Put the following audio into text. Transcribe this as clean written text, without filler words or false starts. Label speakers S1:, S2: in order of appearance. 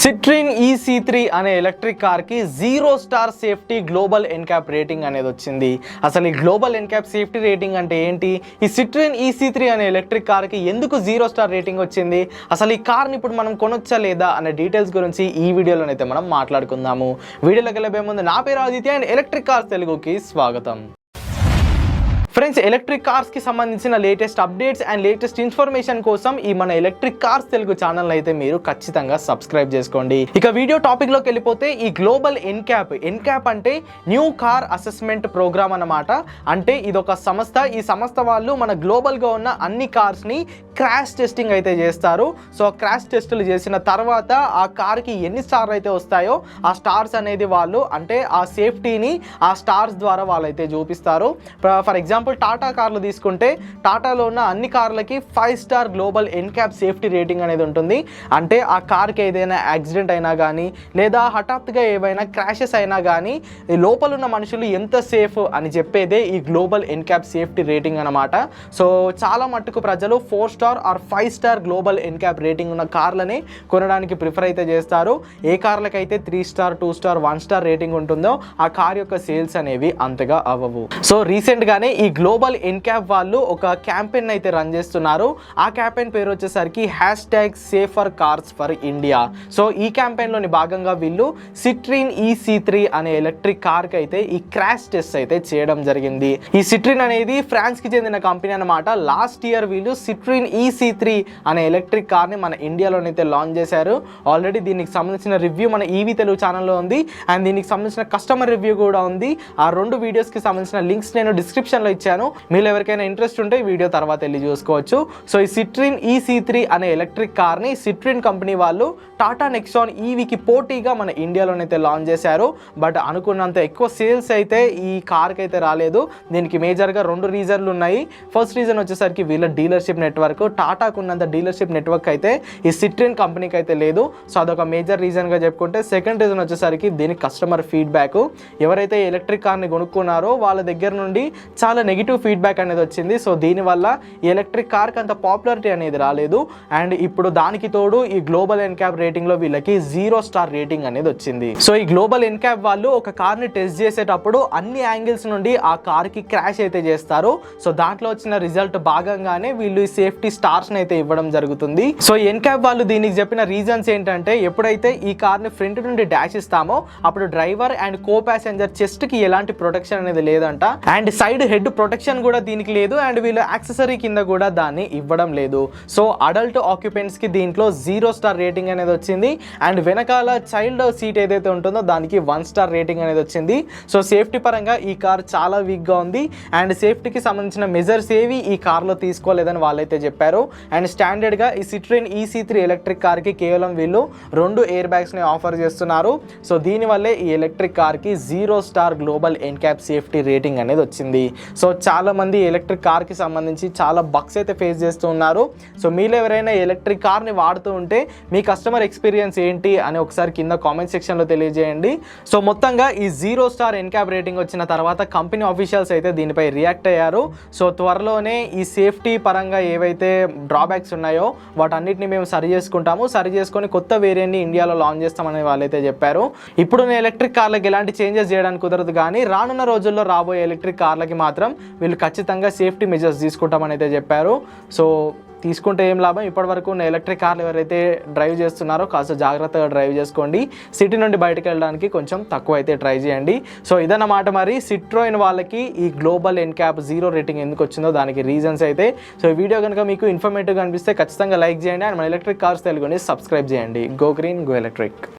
S1: సిట్రిన్ EC3 అనే electric కార్కి 0 star safety global NCAP rating అనేది వచ్చింది. అసలు ఈ గ్లోబల్ ఎన్క్యాప్ సేఫ్టీ రేటింగ్ అంటే ఏంటి, ఈ సిట్రిన్ EC3 అనే ఎలక్ట్రిక్ కార్కి ఎందుకు 0 స్టార్ రేటింగ్ వచ్చింది, అసలు ఈ కార్ని ఇప్పుడు మనం కొనొచ్చా లేదా అనే డీటెయిల్స్ గురించి ఈ వీడియోలోనైతే మనం మాట్లాడుకుందాము. వీడియోలోకి వెళ్ళే ముందు నా పేరు ఆదిత్య అండ్ ఎలక్ట్రిక్ కార్స్ తెలుగుకి స్వాగతం. ఫ్రెండ్స్, ఎలక్ట్రిక్ కార్స్కి సంబంధించిన latest updates and latest information కోసం ఈ మన ఎలక్ట్రిక్ కార్స్ తెలుగు ఛానల్ అయితే మీరు ఖచ్చితంగా సబ్స్క్రైబ్ చేసుకోండి. ఇక వీడియో టాపిక్లోకి వెళ్ళిపోతే, ఈ గ్లోబల్ ఎన్క్యాప్ అంటే న్యూ కార్ అసెస్మెంట్ ప్రోగ్రామ్ అన్నమాట. అంటే ఇదొక సంస్థ. ఈ సంస్థ వాళ్ళు మన గ్లోబల్గా ఉన్న అన్ని కార్స్ని క్రాష్ టెస్టింగ్ అయితే చేస్తారు. సో క్రాష్ టెస్టులు చేసిన తర్వాత ఆ కార్కి ఎన్ని స్టార్ అయితే వస్తాయో ఆ స్టార్స్ అనేది వాళ్ళు, అంటే ఆ సేఫ్టీని ఆ స్టార్స్ ద్వారా వాళ్ళైతే చూపిస్తారు. ఫర్ ఎగ్జాంపుల్ టాటా కార్లు తీసుకుంటే, టాటాలో ఉన్న అన్ని కార్లకి 5 star global NCAP safety rating అనేది ఉంటుంది. అంటే ఆ కార్కి ఏదైనా యాక్సిడెంట్ అయినా కానీ, లేదా హఠాత్తుగా ఏవైనా క్రాషెస్ అయినా కానీ లోపల ఉన్న మనుషులు ఎంత సేఫ్ అని చెప్పేదే ఈ గ్లోబల్ ఎన్క్యాప్ సేఫ్టీ రేటింగ్ అనమాట. సో చాలా మట్టుకు ప్రజలు 4 star or 5 star global NCAP rating ఉన్న కార్లని కొనడానికి ప్రిఫర్ అయితే చేస్తారు. ఏ కార్లకైతే 3 స్టార్ 2 స్టార్ 1 స్టార్ రేటింగ్ ఉంటుందో ఆ కార్ యొక్క సేల్స్ అనేవి అంతగా అవ్వవు. సో రీసెంట్గానే ఈ గ్లోబల్ ఎన్క్యాప్ వాళ్ళు ఒక క్యాంపెయిన్ అయితే రన్ చేస్తున్నారు. ఆ క్యాంపెయిన్ పేరు వచ్చేసరికి #safer cars for India. So ఈ క్యాంపెయిన్లోని భాగంగా వీళ్ళు సిట్రిన్ EC3 అనే ఎలక్ట్రిక్ కార్కి అయితే ఈ క్రాష్ టెస్ట్ అయితే చేయడం జరిగింది. ఈ సిట్రిన్ అనేది ఫ్రాన్స్కి చెందిన కంపెనీ అనమాట. లాస్ట్ ఇయర్ వీళ్ళు సిట్రిన్ EC3 అనే ఎలక్ట్రిక్ కార్ని మన ఇండియాలోనైతే లాంచ్ చేశారు. ఆల్రెడీ దీనికి సంబంధించిన రివ్యూ మన ఈవీ తెలుగు ఛానల్లో ఉంది అండ్ దీనికి సంబంధించిన కస్టమర్ రివ్యూ కూడా ఉంది. ఆ 2 వీడియోస్కి సంబంధించిన లింక్స్ నేను డిస్క్రిప్షన్లో ఇచ్చాను. మీరు ఎవరికైనా ఇంట్రెస్ట్ ఉంటే వీడియో తర్వాత వెళ్ళి చూసుకోవచ్చు. సో ఈ సిట్రిన్ EC3 అనే ఎలక్ట్రిక్ కార్ని సిట్రిన్ కంపెనీ వాళ్ళు టాటా నెక్సాన్ ఈవీకి పోటీగా మన ఇండియాలోనైతే లాంచ్ చేశారు. బట్ అనుకున్నంత ఎక్కువ సేల్స్ అయితే ఈ కార్కి అయితే రాలేదు. దీనికి మేజర్గా 2 రీజన్లు ఉన్నాయి. ఫస్ట్ రీజన్ వచ్చేసరికి వీళ్ళ డీలర్షిప్ నెట్వర్క్. టాటాకు ఉన్నంత డీలర్షిప్ నెట్వర్క్ అయితే ఈ సిట్రిన్ కంపెనీకి అయితే లేదు. సో అదొక మేజర్ రీజన్గా చెప్పుకుంటే, సెకండ్ రీజన్ వచ్చేసరికి దీనికి కస్టమర్ ఫీడ్బ్యాక్. ఎవరైతే ఎలక్ట్రిక్ కార్ని కొనుక్కున్నారో వాళ్ళ దగ్గర నుండి చాలా నెగిటివ్ ఫీడ్బ్యాక్ అనేది వచ్చింది. సో దీనివల్ల ఈ ఎలక్ట్రిక్ కార్కి అంత పాపులారిటీ అనేది రాలేదు. అండ్ ఇప్పుడు దానికి తోడు ఈ గ్లోబల్ ఎన్క్యాప్ రేటింగ్లో వీళ్ళకి 0 స్టార్ రేటింగ్ అనేది వచ్చింది. సో ఈ గ్లోబల్ ఎన్క్యాప్ వాళ్ళు ఒక కార్ని టెస్ట్ చేసేటప్పుడు అన్ని యాంగిల్స్ నుండి ఆ కార్కి క్రాష్ అయితే చేస్తారు. సో దాంట్లో వచ్చిన రిజల్ట్ భాగంగానే వీళ్ళు ఈ సేఫ్టీ స్టార్స్ని అయితే ఇవ్వడం జరుగుతుంది. సో ఎన్క్యాప్ వాళ్ళు దీనికి చెప్పిన రీజన్స్ ఏంటంటే, ఎప్పుడైతే ఈ కార్ని ఫ్రంట్ నుండి డాష్ ఇస్తామో అప్పుడు డ్రైవర్ అండ్ కో ప్యాసెంజర్ చెస్ట్కి ఎలాంటి ప్రొటెక్షన్ అనేది లేదంట. అండ్ సైడ్ హెడ్ ప్రొటెక్షన్ కూడా దీనికి లేదు. అండ్ వీళ్ళు యాక్సెసరీ కింద కూడా దాన్ని ఇవ్వడం లేదు. సో అడల్ట్ ఆక్యుపెంట్స్కి దీంట్లో 0 స్టార్ రేటింగ్ అనేది వచ్చింది. అండ్ వెనకాల చైల్డ్ సీట్ ఏదైతే ఉంటుందో దానికి 1 స్టార్ రేటింగ్ అనేది వచ్చింది. సో సేఫ్టీ పరంగా ఈ కార్ చాలా వీక్గా ఉంది. అండ్ సేఫ్టీకి సంబంధించిన మెజర్స్ ఏవి ఈ కార్లో తీసుకోలేదని వాళ్ళైతే చెప్పారు. అండ్ స్టాండర్డ్గా ఈ సిట్రిన్ EC3 ఎలక్ట్రిక్ కార్కి కేవలం వీళ్ళు 2 ఎయిర్ బ్యాగ్స్ని ఆఫర్ చేస్తున్నారు. సో దీనివల్లే ఈ ఎలక్ట్రిక్ కార్కి 0 star global NCAP safety rating అనేది వచ్చింది. సో చాలా మంది ఎలక్ట్రిక్ కార్కి సంబంధించి చాలా బగ్స్ అయితే ఫేస్ చేస్తూ ఉన్నారు. సో మీరు ఎవరైనా ఎలక్ట్రిక్ కార్ని వాడుతూ ఉంటే మీ కస్టమర్ ఎక్స్పీరియన్స్ ఏంటి అని ఒకసారి కింద కామెంట్ సెక్షన్లో తెలియజేయండి. సో మొత్తంగా ఈ 0 స్టార్ ఎన్క్యాప్ రేటింగ్ వచ్చిన తర్వాత కంపెనీ ఆఫీషియల్స్ అయితే దీనిపై రియాక్ట్ అయ్యారు. సో త్వరలోనే ఈ సేఫ్టీ పరంగా ఏవైతే డ్రాబ్యాక్స్ ఉన్నాయో వాటన్నిటిని మేము సరి చేసుకొని కొత్త వేరియంట్ని ఇండియాలో లాంచ్ చేస్తామని వాళ్ళైతే చెప్పారు. ఇప్పుడున్న ఎలక్ట్రిక్ కార్లకి ఎలాంటి చేంజెస్ చేయడానికి కుదరదు, కానీ రానున్న రోజుల్లో రాబోయే ఎలక్ట్రిక్ కార్లకి మాత్రం వీళ్ళు ఖచ్చితంగా సేఫ్టీ మెజర్స్ తీసుకుంటామని అయితే చెప్పారు. సో తీసుకుంటే ఏం లాభం, ఇప్పటివరకు ఉన్న ఎలక్ట్రిక్ కార్లు ఎవరైతే డ్రైవ్ చేస్తున్నారో కాస్త జాగ్రత్తగా డ్రైవ్ చేసుకోండి. సిటీ నుండి బయటకు వెళ్ళడానికి కొంచెం తక్కువ అయితే ట్రై చేయండి. సో ఇదన్నమాట మరి సిట్రోయిన్ వాళ్ళకి ఈ గ్లోబల్ ఎన్క్యాప్ 0 రేటింగ్ ఎందుకు వచ్చిందో దానికి రీజన్స్ అయితే. సో ఈ వీడియో కనుక మీకు ఇన్ఫర్మేటివ్గా అనిపిస్తే ఖచ్చితంగా లైక్ చేయండి అండ్ మన ఎలక్ట్రిక్ కార్స్ తెలుగుని సబ్స్క్రైబ్ చేయండి. Go green, go electric.